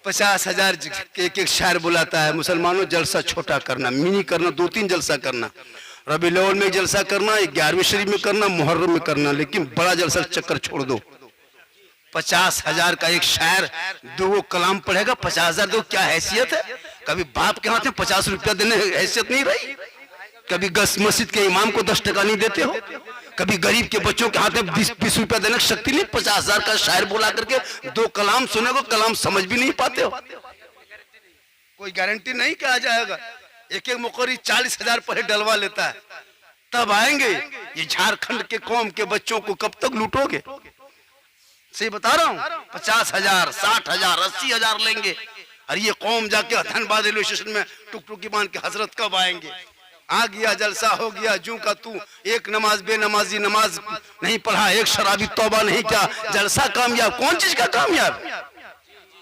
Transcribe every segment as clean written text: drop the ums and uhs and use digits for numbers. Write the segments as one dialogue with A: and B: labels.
A: 50,000 के एक शायर बुलाता है, मुसलमानों जलसा छोटा करना, मिनी करना, 2-3 जलसा करना, रबी अव्वल में जलसा करना, 11वीं शरीफ में करना, मुहर्रम में करना, लेकिन बड़ा जलसा चक्कर छोड़ दो। 50,000 का एक शायर 2 कलाम पढ़ेगा, 50,000 दो, क्या हैसियत है? कभी बाप के हाथ में 50 रुपया देने हैसियत नहीं रही? कभी मस्जिद के इमाम को 10 टका नहीं देते हो? कभी गरीब के बच्चों के हाथ में 20 रुपया देने की शक्ति नहीं? 50,000 का शायर बोला करके 2 कलाम सुने को, कलाम समझ भी नहीं पाते हो। कोई गारंटी नहीं क्या आ जाएगा। एक मुकर्री 40,000 पर डलवा लेता है, तब आएंगे। ये झारखंड के कौम के बच्चों को कब तक लूटोगे? सही बता रहा हूँ। 50,000, 60,000, 80,000 लेंगे, और ये कौम जाके धनबाद रेलवे स्टेशन में टुक टुकी बांध के हजरत कब आएंगे? आ गया जलसा, हो गया जू का तू, एक नमाज बेनमाजी नमाज नहीं पढ़ा, एक शराबी तौबा नहीं किया, जलसा कामयाब? कौन चीज का कामयाब?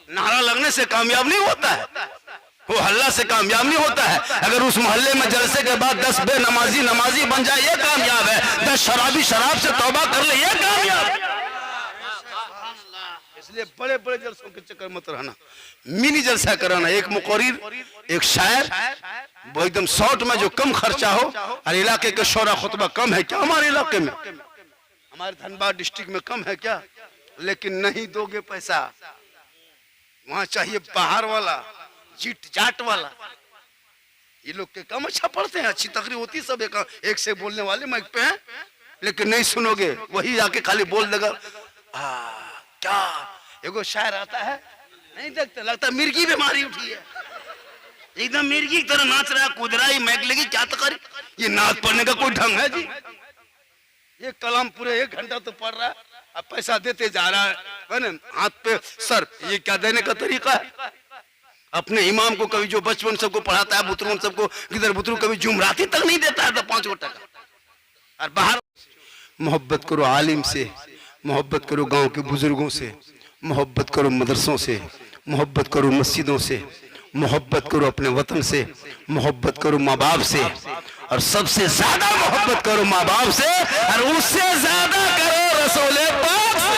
A: नारा लगने से कामयाब नहीं होता है, वो हल्ला से कामयाब नहीं होता है। अगर उस मोहल्ले में जलसे के बाद 10 बेनमाजी नमाजी बन जाए, ये कामयाब है। 10 शराबी शराब से तौबा कर ले, ये कामयाब। इसलिए बड़े बड़े जलसों के चक्कर मत रहना, मिनी जलसा कराना। एक मुकर्रिर, एक शायर, वो एकदम शॉर्ट में जो कम खर्चा हो, और इलाके के शोरा खुतबा कम है क्या हमारे इलाके में? हमारे धनबाद डिस्ट्रिक्ट में कम है क्या? लेकिन नहीं दोगे पैसा, वहां चाहिए बाहर वाला, जीट जाट वाला। ये लोग के कम अच्छा पढ़ते हैं, अच्छी तकरीर होती, सब एक से बोलने वाले माइक पे हैं, लेकिन नहीं सुनोगे, वही आके खाली बोल देगा। क्या एगो शायर आता है, नहीं देखते, लगता मिर्गी बीमारी उठी है, एकदम मिर्गी की तरह नाच रहा है, कूद रहा है, मैक लगी क्या तकरीर? ये नाच पढ़ने का कोई ढंग है जी? ये कलाम पूरे 1 घंटा तो पढ़ रहा है, अब पैसा देते जा रहा है ना, हाथ पे सर। ये क्या देने का तरीका है? अपने इमाम को कभी जो बचपन सबको पढ़ाता है, बुतरू सबको किधर बुतरू, कभी जुमराती तक नहीं देता है, तो 5 टका। और बाहर मोहब्बत करो आलिम से, मोहब्बत करो गांव के बुजुर्गों से, मोहब्बत करो मदरसों से, मोहब्बत करो मस्जिदों से, मोहब्बत करो अपने वतन से, मोहब्बत करो माँ बाप से, और सबसे ज्यादा मोहब्बत करो माँ बाप से, और उससे ज्यादा करो रसूल पाक से।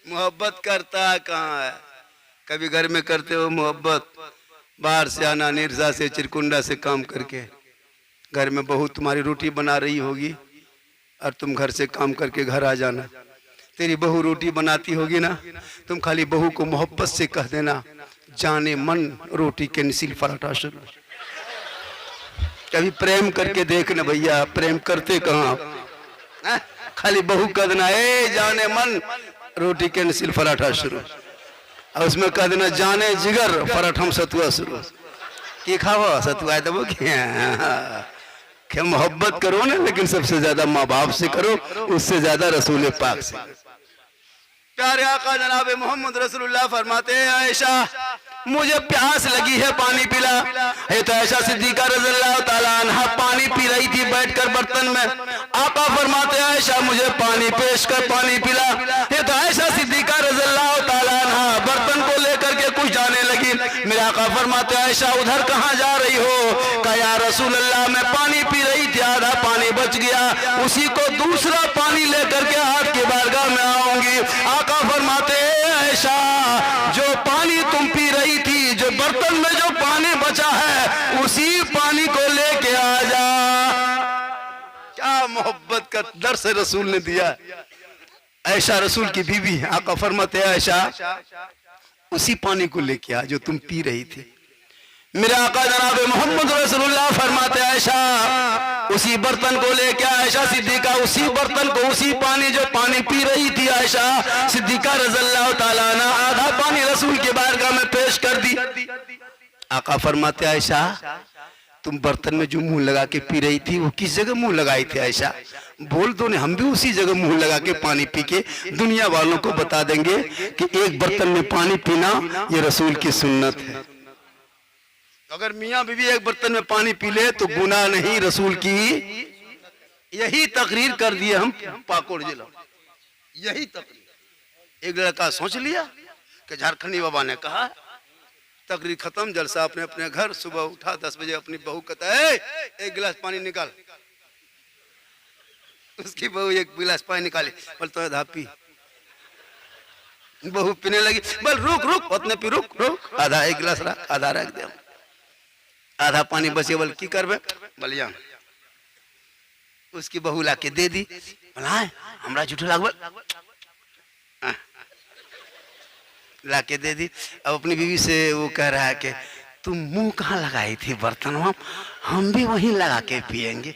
A: मोहब्बत करता कहाँ है? कभी घर में करते हो मोहब्बत? बाहर से आना, निर्जा से चिरकुंडा से काम करके, घर में बहू तुम्हारी रोटी बना रही होगी, और तुम घर से काम करके घर आ जाना। तेरी बहू रोटी बनाती होगी ना, तुम खाली बहू को मोहब्बत से कह देना, जाने मन रोटी के नसील पराठा शुरू। कभी प्रेम करके देखना भैया, प्रेम करते कहाँ? खाली बहू कह देना, ए जाने मन रोटी के नसील पराठा शुरू, और उसमें कह देना, जाने जिगर पराठम सतुआ शुरू। की खाओ सतुआ तो वो क्या? मोहब्बत करो ना, लेकिन सबसे ज्यादा माँ बाप से करो, उससे ज्यादा रसूल पाक से। प्यारे आका जनाब मोहम्मद रसूलुल्लाह फरमाते हैं, आयशा मुझे प्यास लगी है, पानी पिला। है तो आयशा सिद्दीका रज़ियल्लाहु ताला अन्हा पानी पी रही थी बैठकर बर्तन में। आका फरमाते हैं, आयशा मुझे पानी पेश कर, पानी पिला। है तो आयशा सिद्दीका रज़ियल्लाहु ताला अन्हा बर्तन को लेकर के कुछ जाने लगी। मेरे आका फरमाते हैं, आयशा उधर कहाँ जा रही हो? कहा या रसूल अल्लाह मैं पानी पी रही थी, आधा पानी बच गया, उसी को दूसरा पानी लेकर के आपकी बारगाह में आऊंगी। आका फरमाते हैं, आयशा जो पानी तुम पी रही थी, जो बर्तन में जो पानी बचा है, उसी पानी को लेके आ जा। क्या मोहब्बत का दर्स रसूल ने दिया। आयशा रसूल की बीवी है। आका फरमाते हैं, आयशा उसी पानी को लेके आ जो तुम पी रही थी। मेरे आका जनाब मोहम्मद रसूलुल्लाह फरमाते हैं, आयशा उसी बर्तन को लेके, आयशा सिद्दीका उसी बर्तन को, उसी पानी जो पानी पी रही थी आयशा सिद्दीका रज़ियल्लाहु ताला अन्हा, आधा पानी रसूल के बारगाह में पेश कर दी। आका फरमाते हैं, आयशा तुम बर्तन में जो मुंह लगा के पी रही थी, वो किस जगह मुंह लगाई थी? आयशा बोल दो ने, हम भी उसी जगह मुंह लगा के पानी पी के दुनिया वालों को बता देंगे कि एक बर्तन में पानी पीना ये रसूल की सुन्नत है। अगर मियाँ बीवी एक बर्तन में पानी पी ले तो गुनाह नहीं, रसूल की यही तकरीर कर दिए हम पाकुड़ जिला। यही तकरीर एक लड़का सोच लिया कि झारखंडी बाबा ने कहा, तकरीर खत्म, जलसा अपने अपने घर। सुबह उठा 10 बजे, अपनी बहू कहता है एक गिलास पानी निकाल। उसकी बहू एक गिलास पानी निकाली, बोलता है धापी बहू पीने लगी, बोल रुक रुक उतने पी, रुक रुक, आधा एक गिलास रख, आधा रख दे, आधा पानी बचे, बोल की करबे, बोलिया उसकी बहू लाके दे दी, बोला हमरा झूठे लागल, लाके दे दी। अब अपनी बीवी से वो कह रहा है कि तुम मुंह कहाँ लगाई थी बर्तन में, हम भी वहीं लगा के पिएंगे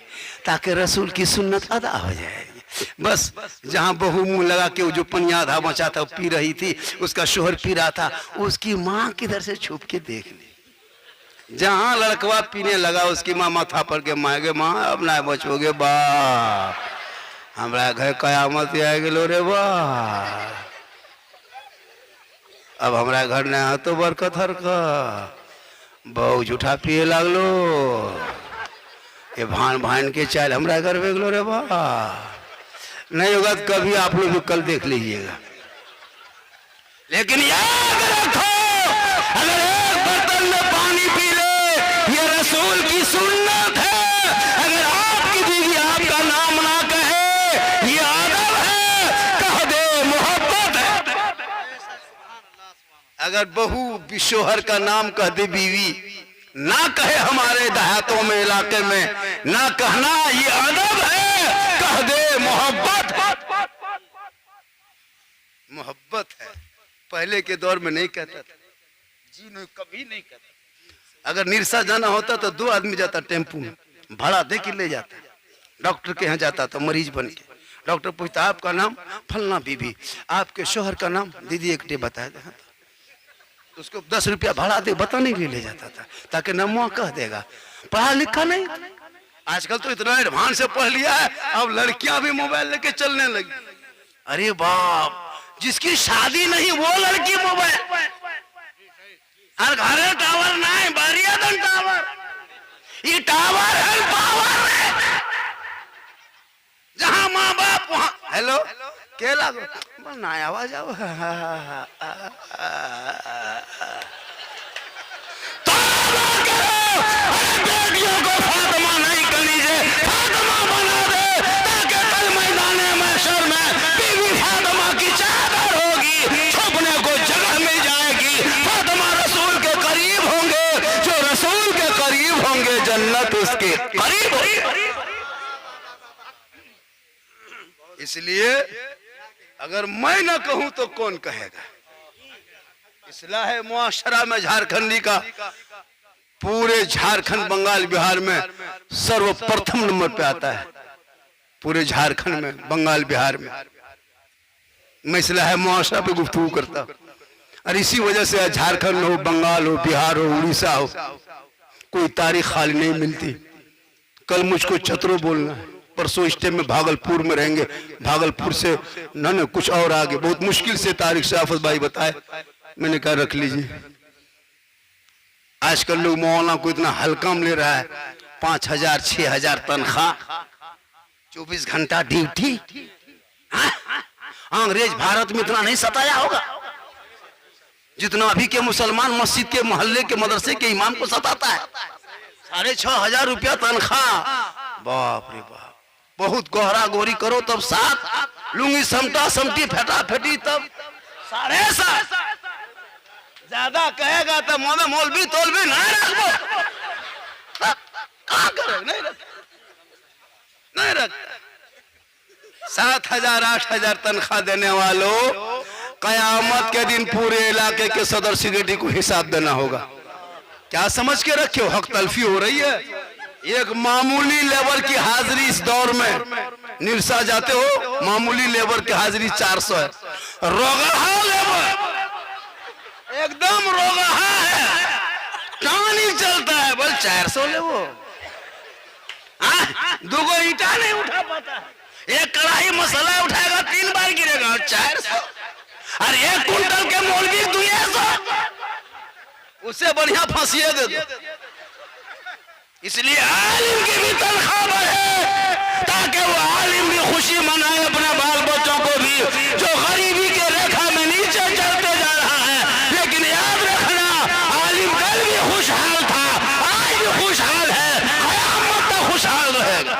A: ताकि रसूल की सुन्नत अदा हो जाएगी। बस जहाँ बहू मुंह लगा के वो जो पनिया आधा बचा था पी रही थी, उसका शोहर पी रहा था, उसकी माँ किधर से छुप के देख ली। जहाँ लड़कवा पीने लगा उसकी माँ माथा पर के मांगे, माँ अब ना बचोगे बा, हमारा घर कयामत आ गलो रे बा, अब हमारा घर न तो बरकत हर का बहु झूठा पिए लगलो, ये भान भान के चाल हमारा घर बेगलो रे बा। नहीं होगा तो कभी आप लोग भी कल देख लीजिएगा। लेकिन याद रखो, अगर एक बर्तन में पानी पी ले, ये रसूल की सुन्नत है। अगर आपकी बीवी आपका नाम ना कहे, ये आदब है, कह दे मोहब्बत है। अगर बहू शोहर का नाम कह दे, बीवी ना कहे, हमारे देहातों में इलाके में ना कहना, ये अदब है, कह दे मोहब्बत है। मोहब्बत है, पहले के दौर में नहीं कहता था जी, नहीं कभी नहीं कहता। अगर निरसा जाना होता तो 2 आदमी जाता टेम्पू में, भाड़ा दे के ले जाता, डॉक्टर के यहाँ जाता तो मरीज बन के, डॉक्टर पूछता आपका नाम, फलना बीबी, आपके शोहर का नाम, दीदी एक डे बताया था, उसको 10 रुपया भाड़ा दे बताने के लिए ले जाता था ताकि नमवा कह देगा, पढ़ा लिखा नहीं। आजकल तो इतना एडवांस से पढ़ लिया है, अब लड़कियां भी मोबाइल लेके चलने लगी। अरे बाप, जिसकी शादी नहीं वो लड़की मोबाइल, और घरे टावर नहीं, बारिया टावर, ये टावर है पावर है, जहां माँ बाप वहां। हेलो के लागो ना आवाज आओ, बेटियों को फातिमा नहीं कलीजे, फातिमा बना दे ताकि कल मैदाने महशर में बीवी फातिमा की चादर होगी, छुपने को जगह मिल जाएगी। फातिमा रसूल के करीब होंगे, जो रसूल के करीब होंगे जन्नत उसके करीब होगी। इसलिए अगर मैं न कहूं तो कौन कहेगा। इस्लाह मुआशरा में झारखंडी का पूरे झारखंड बंगाल बिहार में सर्वप्रथम नंबर पे आता है, पूरे झारखंड में बंगाल बिहार में मैं इस्लाह मुआशरा पे गुफ्तगू करता हूँ। और इसी वजह से झारखंड हो, बंगाल हो, बिहार हो, उड़ीसा हो, कोई तारीख खाली नहीं मिलती। कल मुझको चतरो बोलना है, परसों इस टाइम में भागलपुर में रहेंगे, भागलपुर से न कुछ और आगे, बहुत मुश्किल से तारीख से आफत भाई बताए, मैंने कहा रख लीजिए। आजकल लोग मौलाना को इतना हल्का में ले रहा है, 5,000 6,000 तनख्वाह, 24 घंटा ड्यूटी। अंग्रेज भारत में इतना नहीं सताया होगा जितना अभी के मुसलमान मस्जिद के मोहल्ले के मदरसे के इमाम को सताता है। 6,500 रुपया तनख्वाह, बाप रे बाप। बहुत गोहरा गोरी करो तब 7, लुंगी समटा समटी फेटा फेटी तब 7.5। ज्यादा कहेगा तो मौलवी तोलवी नहीं रखो, क्या करे, नहीं रख। 7,000 8,000 तनख्वाह देने वालों, कयामत के दिन पूरे इलाके के सदर सेक्रेटरी को हिसाब देना होगा। क्या समझ के रखे हो, हक तलफी हो रही है। एक मामूली लेबर की हाजिरी इस दौर में निरसा जाते हो, मामूली लेबर की हाजिरी 400 है। रोगहा लेबर, एकदम रोगहा है, कहाँ नहीं चलता है, बस 400 ले वो, 2 ईंटा नहीं उठा पाता, एक कढ़ाई मसाला उठाएगा 3 बार गिरेगा, 400। और 1 कुंटल के मौलवी 200, उससे बढ़िया फांसिए दे दो। इसलिए आलिम की भी तनख्वाह बढ़े ताकि वो आलिम भी खुशी मनाए अपने बाल बच्चों को भी, जो गरीबी के रेखा में नीचे चलते जा रहा है। लेकिन याद रखना, आलिम कल भी खुशहाल था, आज भी खुशहाल है, क़यामत तक खुशहाल रहेगा।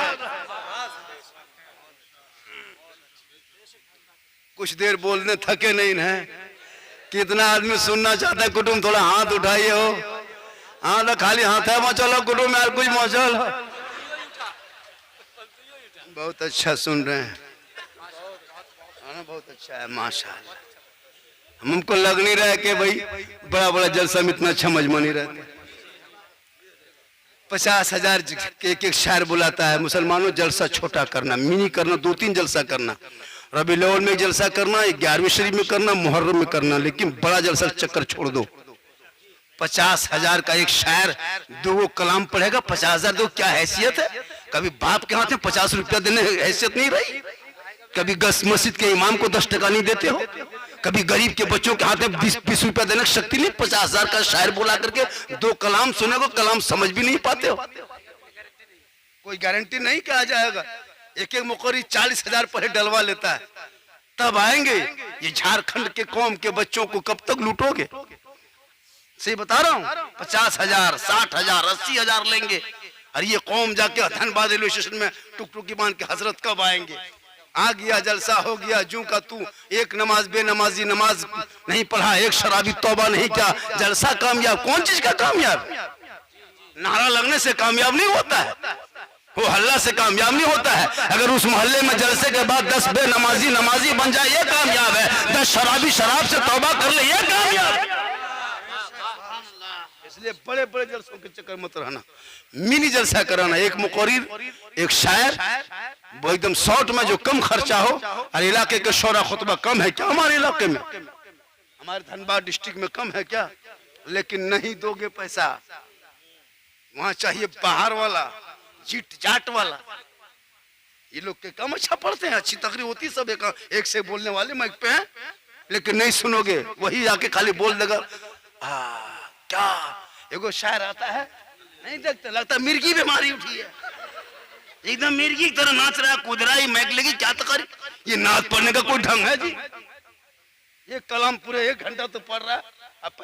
A: कुछ देर बोलने थके नहीं है, कितना आदमी सुनना चाहता है कुटुंब, थोड़ा हाथ उठाइए हो। हाँ तो खाली हाथ है मचलो कुटुंब में, कुछ मचल। बहुत अच्छा सुन रहे हैं, बहुत अच्छा है माशाल्लाह। हमको लग नहीं रहा है कि भाई बड़ा बड़ा जलसा में इतना अच्छा मजमा नहीं रहता। 50,000 के एक शायर बुलाता है, मुसलमानों जलसा छोटा करना, मिनी करना, 2-3 जलसा करना, रबी अव्वल में जलसा करना, 11वीं शरीफ में करना, मुहर्रम में करना, लेकिन बड़ा जलसा चक्कर छोड़ दो। 50,000 का एक शायर 2 कलाम पढ़ेगा, 50,000 दो, क्या हैसियत है? कभी बाप के हाथ में 50 रुपया देने हैसियत नहीं रही? कभी मस्जिद के इमाम को 10 टका नहीं देते हो? कभी गरीब के बच्चों के हाथ में 20 रुपया देने की शक्ति नहीं? 50,000 का शायर बुला करके 2 कलाम सुने को, कलाम समझ भी नहीं पाते हो। कोई गारंटी नहीं कि आ जाएगा। एक एक मुकर्री 40,000 पर डलवा लेता है, तब आएंगे। ये झारखंड के कौम के बच्चों को कब तक लूटोगे? सही बता रहा हूँ। 50,000, 60,000, 80,000 लेंगे, और ये कौम जाके धनबाद रेलवे स्टेशन में टुकटुकी बांध के हजरत कब आएंगे? आ गया जलसा हो गया जू का तू, एक नमाज बेनमाजी नमाज नहीं पढ़ा, एक शराबी तौबा नहीं किया, जलसा कामयाब? कौन चीज का कामयाब? नारा लगने से कामयाब नहीं होता है, वो हल्ला से कामयाब नहीं होता है। अगर उस मोहल्ले में जलसे के बाद 10 बेनमाजी नमाजी बन जाए, ये कामयाब है। 10 शराबी शराब से तौबा कर ले, ये कामयाब है। इसलिए बड़े बड़े जलसों के चक्कर मत रहना, मिनी जलसा कराना। एक मुकर्रिर, एक शायर, वो एकदम शॉर्ट में जो कम खर्चा हो। और इलाके के शोरा खुतबा कम है क्या हमारे इलाके में? हमारे धनबाद डिस्ट्रिक्ट में कम है क्या? लेकिन नहीं दोगे पैसा, वहां चाहिए बाहर वाला, जीट जाट वाला। ये लोग के कम अच्छा पढ़ते हैं, अच्छी तकरीर होती, सब एक से बोलने वाले माइक पे हैं, लेकिन नहीं सुनोगे, वही आके खाली बोल देगा। क्या एगो शायर आता है, नहीं देखते, लगता मिर्गी बीमारी उठी है, एकदम मिर्गी की तरह नाच रहा है, कूद रहा है, मैक लगी क्या तकरीर? ये नाच पढ़ने का कोई ढंग है जी? ये कलाम पूरे 1 घंटा तो पढ़ रहा है,